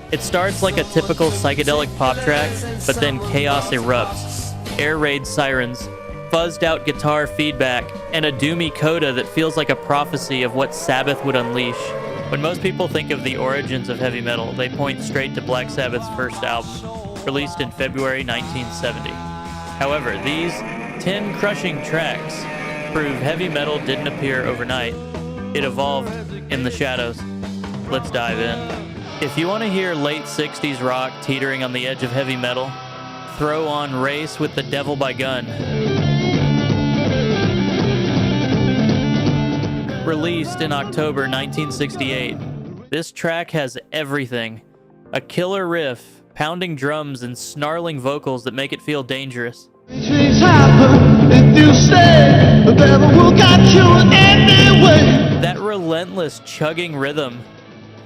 It starts like a typical psychedelic pop track, but then chaos erupts. Air raid sirens, fuzzed out guitar feedback, and a doomy coda that feels like a prophecy of what Sabbath would unleash. When most people think of the origins of heavy metal, they point straight to Black Sabbath's first album, released in February 1970. However, these 10 crushing tracks prove heavy metal didn't appear overnight. It evolved in the shadows. Let's dive in. If you want to hear late 60s rock teetering on the edge of heavy metal, throw on Race with the Devil by Gun. Released in October 1968, this track has everything. A killer riff, pounding drums, and snarling vocals that make it feel dangerous. That relentless chugging rhythm,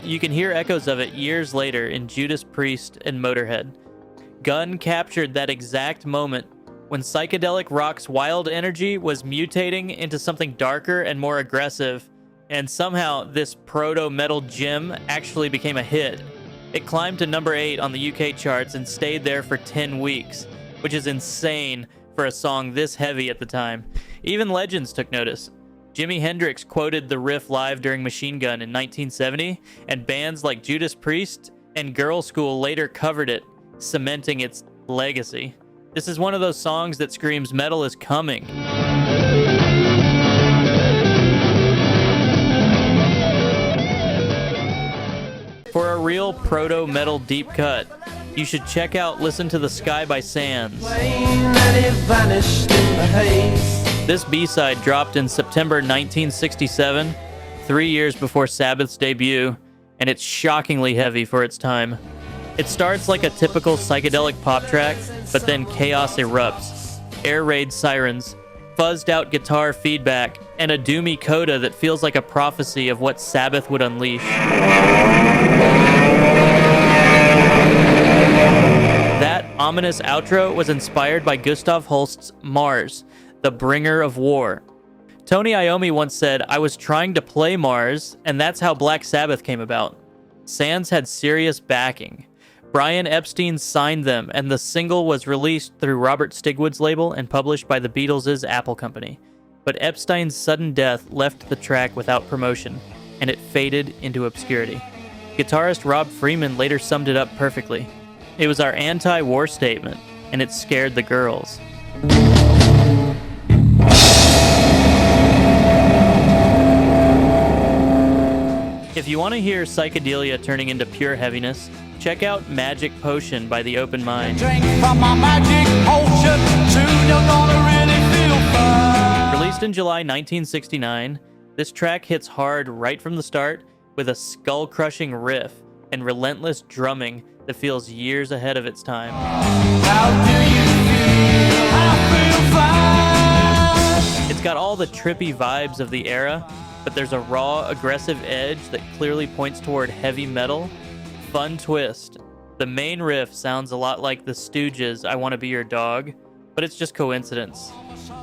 you can hear echoes of it years later in Judas Priest and Motorhead. Gunn captured that exact moment when psychedelic rock's wild energy was mutating into something darker and more aggressive, and somehow this proto-metal gem actually became a hit. It climbed to number 8 on the UK charts and stayed there for 10 weeks, which is insane for a song this heavy at the time. Even legends took notice. Jimi Hendrix quoted the riff live during Machine Gun in 1970, and bands like Judas Priest and Girl School later covered it, cementing its legacy. This is one of those songs that screams metal is coming. For a real proto-metal deep cut, you should check out Listen to the Sky by Sands. This B-side dropped in September 1967, 3 years before Sabbath's debut, and it's shockingly heavy for its time. It starts like a typical psychedelic pop track, but then chaos erupts. Air raid sirens, fuzzed out guitar feedback, and a doomy coda that feels like a prophecy of what Sabbath would unleash. That ominous outro was inspired by Gustav Holst's Mars, the bringer of war. Tony Iommi once said, "I was trying to play Mars, and that's how Black Sabbath came about." Sands had serious backing. Brian Epstein signed them, and the single was released through Robert Stigwood's label and published by the Beatles' Apple Company. But Epstein's sudden death left the track without promotion, and it faded into obscurity. Guitarist Rob Freeman later summed it up perfectly. "It was our anti-war statement, and it scared the girls." If you want to hear psychedelia turning into pure heaviness, check out Magic Potion by The Open Mind. Drink from my magic potion, soon you're gonna really feel fine. Released in July 1969, this track hits hard right from the start with a skull-crushing riff and relentless drumming that feels years ahead of its time. How do you feel? I feel fine. It's got all the trippy vibes of the era, but there's a raw, aggressive edge that clearly points toward heavy metal. Fun twist. The main riff sounds a lot like the Stooges' I Wanna Be Your Dog, but it's just coincidence.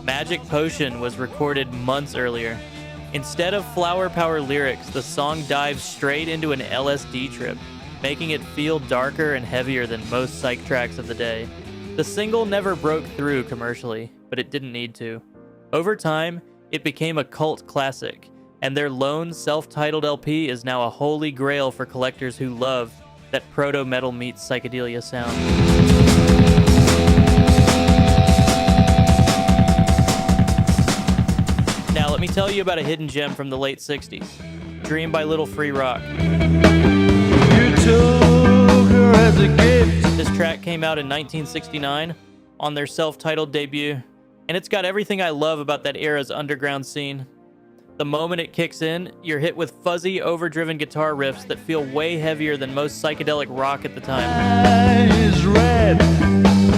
Magic Potion was recorded months earlier. Instead of flower power lyrics, the song dives straight into an LSD trip, making it feel darker and heavier than most psych tracks of the day. The single never broke through commercially, but it didn't need to. Over time, it became a cult classic, and their lone self-titled LP is now a holy grail for collectors who love that proto-metal meets psychedelia sound. Now let me tell you about a hidden gem from the late 60s, Dream by Little Free Rock. You took her as a gift. This track came out in 1969 on their self-titled debut, and it's got everything I love about that era's underground scene. The moment it kicks in, you're hit with fuzzy, overdriven guitar riffs that feel way heavier than most psychedelic rock at the time. Eyes red,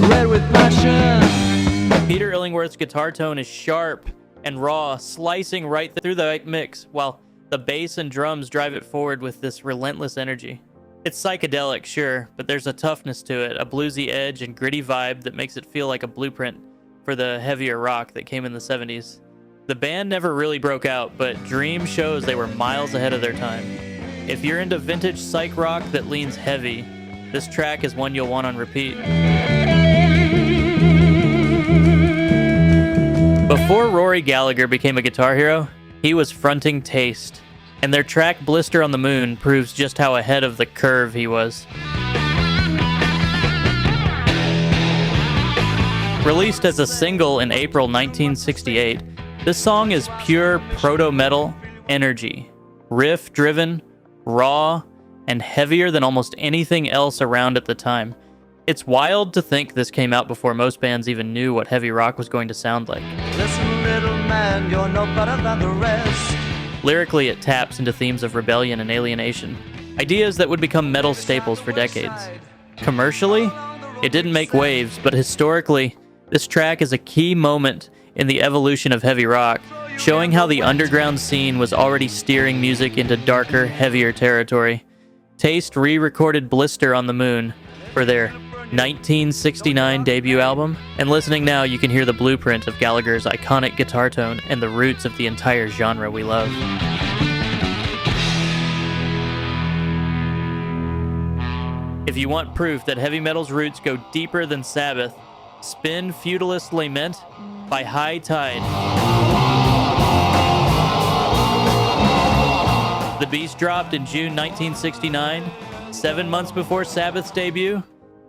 red with passion. Peter Illingworth's guitar tone is sharp and raw, slicing right through the right mix, while the bass and drums drive it forward with this relentless energy. It's psychedelic, sure, but there's a toughness to it, a bluesy edge and gritty vibe that makes it feel like a blueprint for the heavier rock that came in the 70s. The band never really broke out, but Dream shows they were miles ahead of their time. If you're into vintage psych rock that leans heavy, this track is one you'll want on repeat. Before Rory Gallagher became a guitar hero, he was fronting Taste, and their track Blister on the Moon proves just how ahead of the curve he was. Released as a single in April 1968, this song is pure proto-metal energy, riff-driven, raw, and heavier than almost anything else around at the time. It's wild to think this came out before most bands even knew what heavy rock was going to sound like. Listen, little man, you're no better than the rest. Lyrically, it taps into themes of rebellion and alienation, ideas that would become metal staples for decades. Commercially, it didn't make waves, but historically, this track is a key moment in the evolution of heavy rock, showing how the underground scene was already steering music into darker, heavier territory. Taste re-recorded Blister on the Moon for their 1969 debut album, and listening now, you can hear the blueprint of Gallagher's iconic guitar tone and the roots of the entire genre we love. If you want proof that heavy metal's roots go deeper than Sabbath, spin Feudalist Lament by High Tide. The Beast dropped in June 1969, 7 months before Sabbath's debut,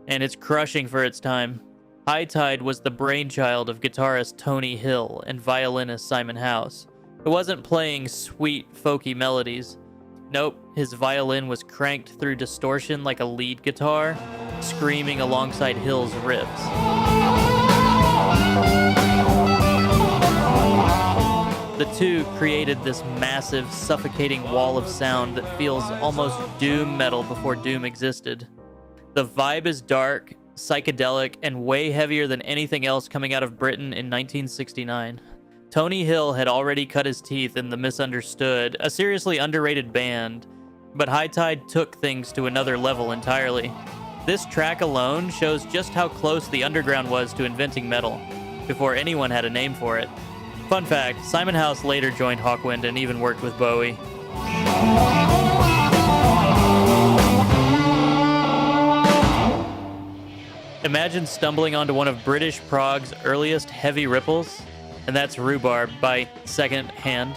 and it's crushing for its time. High Tide was the brainchild of guitarist Tony Hill and violinist Simon House. It wasn't playing sweet, folky melodies. Nope, his violin was cranked through distortion like a lead guitar, screaming alongside Hill's riffs. The two created this massive, suffocating wall of sound that feels almost doom metal before doom existed. The vibe is dark, psychedelic, and way heavier than anything else coming out of Britain in 1969. Tony Hill had already cut his teeth in The Misunderstood, a seriously underrated band, but High Tide took things to another level entirely. This track alone shows just how close the underground was to inventing metal, before anyone had a name for it. Fun fact, Simon House later joined Hawkwind and even worked with Bowie. Imagine stumbling onto one of British prog's earliest heavy ripples, and that's Rhubarb by Second Hand.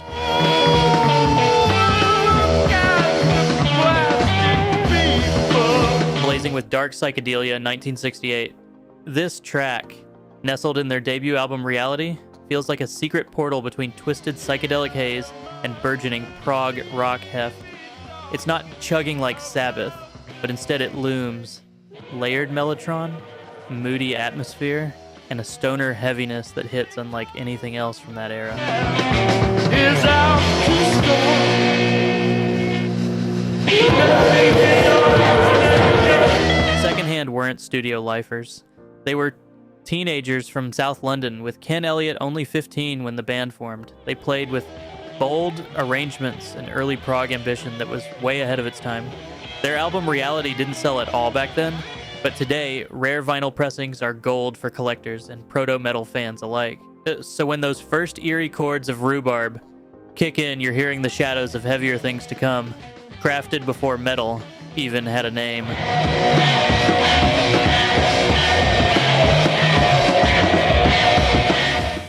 Blazing with dark psychedelia in 1968. This track, nestled in their debut album Reality, feels like a secret portal between twisted psychedelic haze and burgeoning prog rock heft. It's not chugging like Sabbath, but instead it looms. Layered mellotron, moody atmosphere, and a stoner heaviness that hits unlike anything else from that era. Secondhand weren't studio lifers. They were teenagers from South London, with Ken Elliott only 15 when the band formed. They played with bold arrangements and early prog ambition that was way ahead of its time. Their album Reality didn't sell at all back then, but today, rare vinyl pressings are gold for collectors and proto-metal fans alike. So when those first eerie chords of Rhubarb kick in, you're hearing the shadows of heavier things to come, crafted before metal even had a name.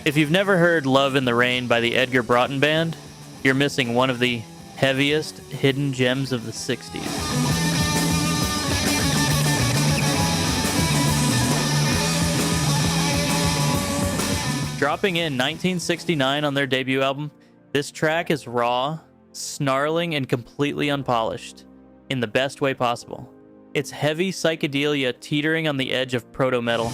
If you've never heard Love in the Rain by the Edgar Broughton Band, you're missing one of the heaviest hidden gems of the 60s. Dropping in 1969 on their debut album, this track is raw, snarling, and completely unpolished, in the best way possible. It's heavy psychedelia teetering on the edge of proto-metal.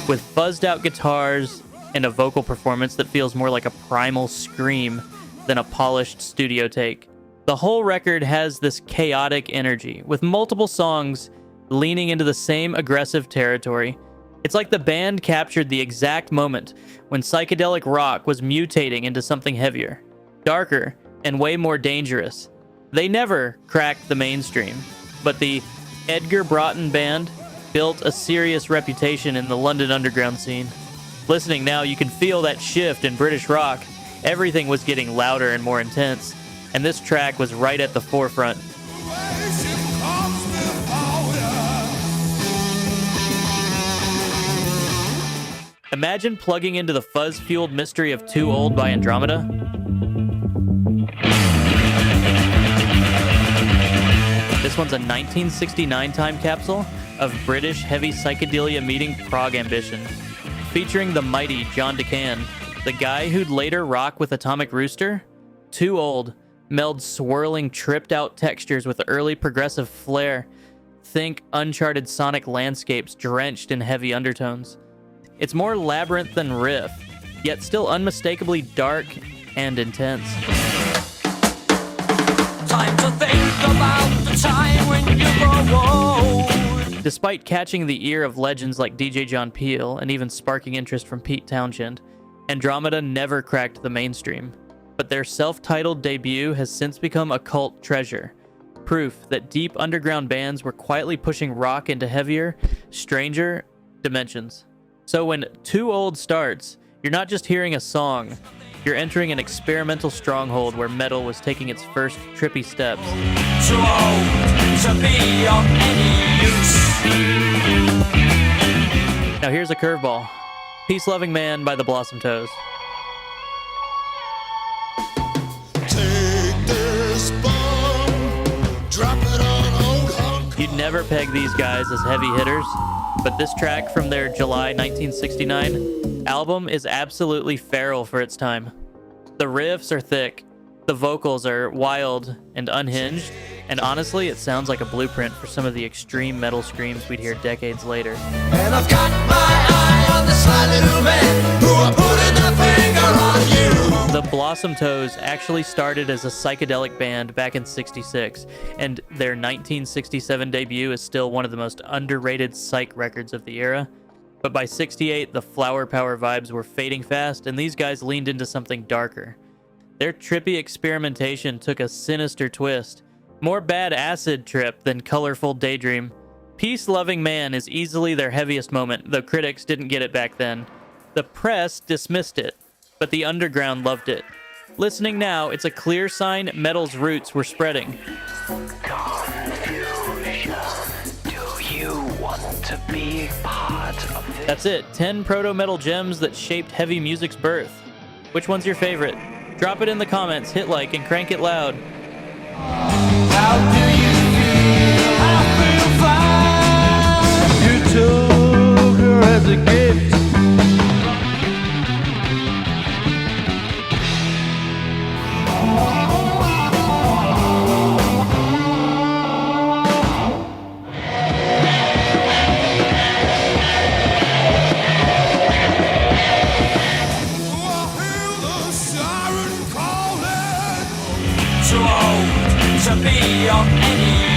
With fuzzed-out guitars and a vocal performance that feels more like a primal scream than a polished studio take. The whole record has this chaotic energy, with multiple songs leaning into the same aggressive territory. It's like the band captured the exact moment when psychedelic rock was mutating into something heavier, darker, and way more dangerous. They never cracked the mainstream, but the Edgar Broughton Band built a serious reputation in the London underground scene. Listening now, you can feel that shift in British rock. Everything was getting louder and more intense, and this track was right at the forefront. Imagine plugging into the fuzz-fueled mystery of Too Old by Andromeda. This one's a 1969 time capsule of British heavy psychedelia meeting prog ambition, featuring the mighty John DeCan, the guy who'd later rock with Atomic Rooster. Too Old melds swirling, tripped-out textures with early progressive flair. Think uncharted sonic landscapes drenched in heavy undertones. It's more labyrinth than riff, yet still unmistakably dark and intense. Time to think about the time when you grow old. Despite catching the ear of legends like DJ John Peel and even sparking interest from Pete Townshend, Andromeda never cracked the mainstream, but their self-titled debut has since become a cult treasure. Proof that deep underground bands were quietly pushing rock into heavier, stranger dimensions. So when Too Old starts, you're not just hearing a song, you're entering an experimental stronghold where metal was taking its first trippy steps. Too old to be of any use. Now here's a curveball. Peace Loving Man by the Blossom Toes. Take this bomb, drop it on old Hong You'd never peg these guys as heavy hitters, but this track from their July 1969 album is absolutely feral for its time. The riffs are thick, the vocals are wild and unhinged, and honestly, it sounds like a blueprint for some of the extreme metal screams we'd hear decades later. And I've got my eye on the sly little man who are putting their finger on you. The Blossom Toes actually started as a psychedelic band back in '66, and their 1967 debut is still one of the most underrated psych records of the era. But by '68, the flower power vibes were fading fast, and these guys leaned into something darker. Their trippy experimentation took a sinister twist. More bad acid trip than colorful daydream. Peace Loving Man is easily their heaviest moment, though critics didn't get it back then. The press dismissed it, but the underground loved it. Listening now, it's a clear sign metal's roots were spreading. Confusion. Do you want to be part of this? That's it, 10 proto-metal gems that shaped heavy music's birth. Which one's your favorite? Drop it in the comments, hit like, and crank it loud. How do you feel? I feel fine. You took her as a gift. Too old to be of any